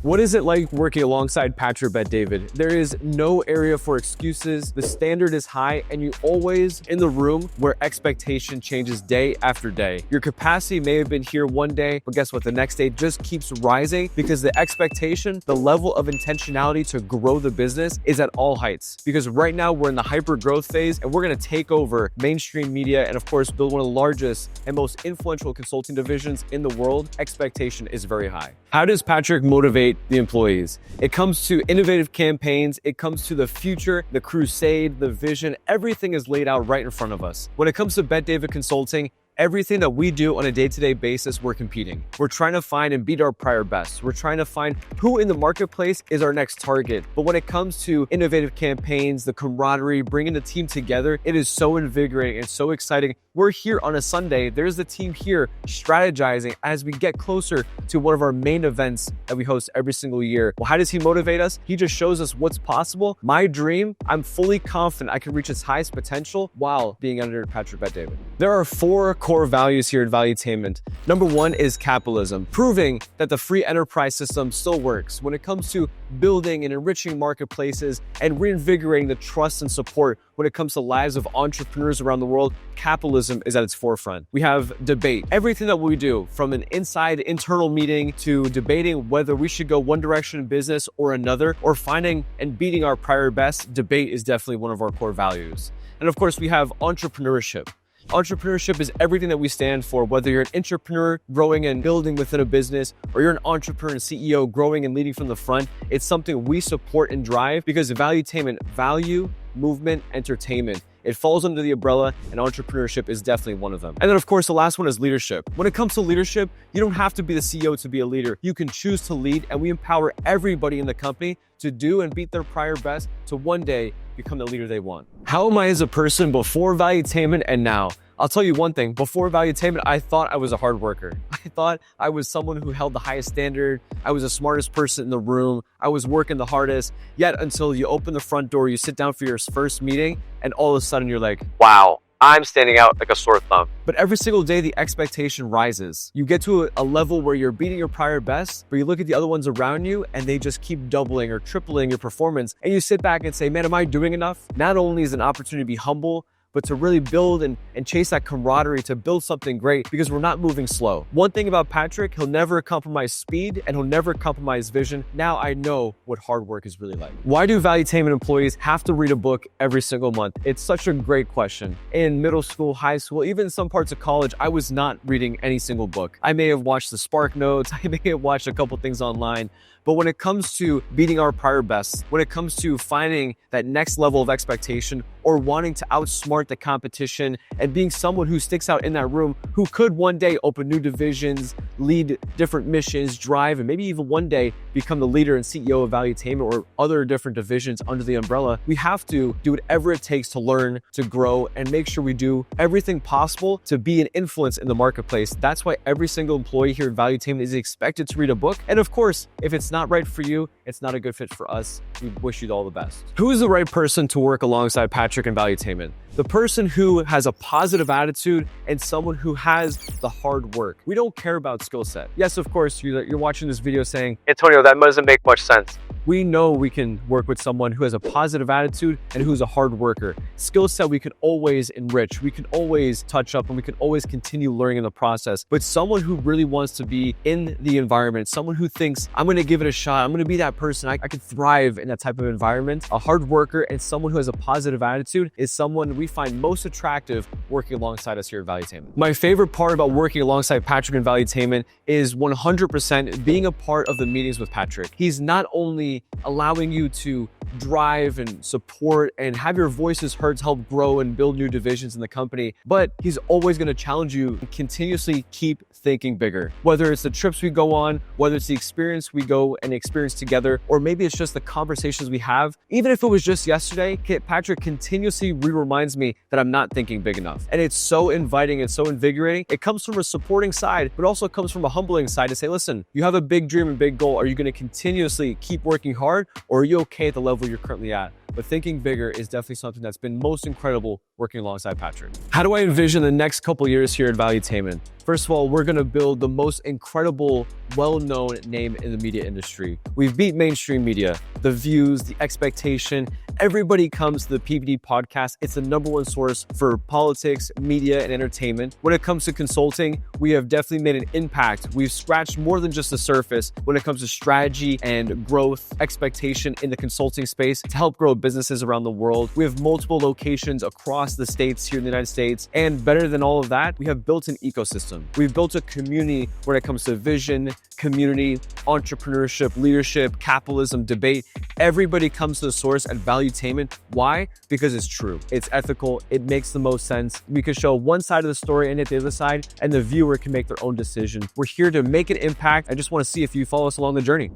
What is it like working alongside Patrick Bet-David? There is no area for excuses. The standard is high and you're always in the room where expectation changes day after day. Your capacity may have been here one day, but guess what? The next day just keeps rising because the expectation, the level of intentionality to grow the business is at all heights. Because right now we're in the hyper growth phase and we're gonna take over mainstream media and of course build one of the largest and most influential consulting divisions in the world. Expectation is very high. How does Patrick motivate the employees? It comes to innovative campaigns, it comes to the future, the crusade, the vision, everything is laid out right in front of us. When it comes to Bet-David Consulting, everything that we do on a day-to-day basis, we're competing. We're trying to find and beat our prior best. We're trying to find who in the marketplace is our next target. But when it comes to innovative campaigns, the camaraderie, bringing the team together, it is so invigorating and so exciting. We're here on a Sunday. There's the team here strategizing as we get closer to one of our main events that we host every single year. Well, how does he motivate us? He just shows us what's possible. My dream, I'm fully confident I can reach its highest potential while being under Patrick Bet-David. There are 4 core values here at Valuetainment. Number 1 is capitalism, proving that the free enterprise system still works when it comes to building and enriching marketplaces and reinvigorating the trust and support when it comes to lives of entrepreneurs around the world. Capitalism is at its forefront. We have debate. Everything that we do, from an internal meeting to debating whether we should go one direction in business or another, or finding and beating our prior best, debate is definitely one of our core values. And of course, we have entrepreneurship. Entrepreneurship is everything that we stand for, whether you're an entrepreneur growing and building within a business, or you're an entrepreneur and CEO growing and leading from the front. It's something we support and drive because Valuetainment, value, movement, entertainment. It falls under the umbrella, and entrepreneurship is definitely one of them. And then of course, the last one is leadership. When it comes to leadership, you don't have to be the CEO to be a leader. You can choose to lead, and we empower everybody in the company to do and beat their prior best to one day become the leader they want. How am I as a person before Valuetainment and now? I'll tell you one thing, before Valuetainment, I thought I was a hard worker. I thought I was someone who held the highest standard. I was the smartest person in the room. I was working the hardest. Yet until you open the front door, you sit down for your first meeting, and all of a sudden you're like, wow, I'm standing out like a sore thumb. But every single day, the expectation rises. You get to a level where you're beating your prior best, but you look at the other ones around you and they just keep doubling or tripling your performance. And you sit back and say, man, am I doing enough? Not only is it an opportunity to be humble, but to really build and chase that camaraderie to build something great, because we're not moving slow. One thing about Patrick, he'll never compromise speed and he'll never compromise vision. Now I know what hard work is really like. Why do Valuetainment employees have to read a book every single month? It's such a great question. In middle school, high school, even some parts of college, I was not reading any single book. I may have watched the Spark Notes, I may have watched a couple things online, but when it comes to beating our prior best, when it comes to finding that next level of expectation or wanting to outsmart the competition and being someone who sticks out in that room, who could one day open new divisions, lead different missions, drive, and maybe even one day become the leader and CEO of Valuetainment or other different divisions under the umbrella, we have to do whatever it takes to learn, to grow, and make sure we do everything possible to be an influence in the marketplace. That's why every single employee here at Valuetainment is expected to read a book. And of course, if it's not right for you, it's not a good fit for us. We wish you all the best. Who is the right person to work alongside Patrick and Valuetainment? The person who has a positive attitude and someone who has the hard work. We don't care about skill set. Yes, of course, you're watching this video saying, Antonio, that doesn't make much sense. We know we can work with someone who has a positive attitude and who's a hard worker. Skill set we can always enrich, we can always touch up, and we can always continue learning in the process. But someone who really wants to be in the environment, someone who thinks, I'm gonna give it a shot, I'm gonna be that person, I could thrive in that type of environment. A hard worker and someone who has a positive attitude is someone we find most attractive working alongside us here at Valuetainment. My favorite part about working alongside Patrick and Valuetainment is 100% being a part of the meetings with Patrick. He's not only allowing you to drive and support and have your voices heard to help grow and build new divisions in the company, but he's always going to challenge you and continuously keep thinking bigger. Whether it's the trips we go on, whether it's the experience we go and experience together, or maybe it's just the conversations we have. Even if it was just yesterday, Patrick continuously reminds me that I'm not thinking big enough. And it's so inviting and so invigorating. It comes from a supporting side, but also comes from a humbling side to say, listen, you have a big dream and big goal. Are you going to continuously keep working hard, or are you okay at the level you're currently at? but thinking bigger is definitely something that's been most incredible working alongside Patrick. How do I envision the next couple years here at Valuetainment? First of all, we're gonna build the most incredible, well-known name in the media industry. We've beat mainstream media, the views, the expectation. Everybody comes to the PVD podcast. It's the #1 source for politics, media, and entertainment. When it comes to consulting, we have definitely made an impact. We've scratched more than just the surface when it comes to strategy and growth expectation in the consulting space to help grow businesses around the world. We have multiple locations across the states here in the United States. And better than all of that, we have built an ecosystem. We've built a community when it comes to vision, community, entrepreneurship, leadership, capitalism, debate. Everybody comes to the source at Valuetainment. Why? Because it's true. It's ethical. It makes the most sense. We can show one side of the story and hit the other side, and the viewer can make their own decision. We're here to make an impact. I just want to see if you follow us along the journey.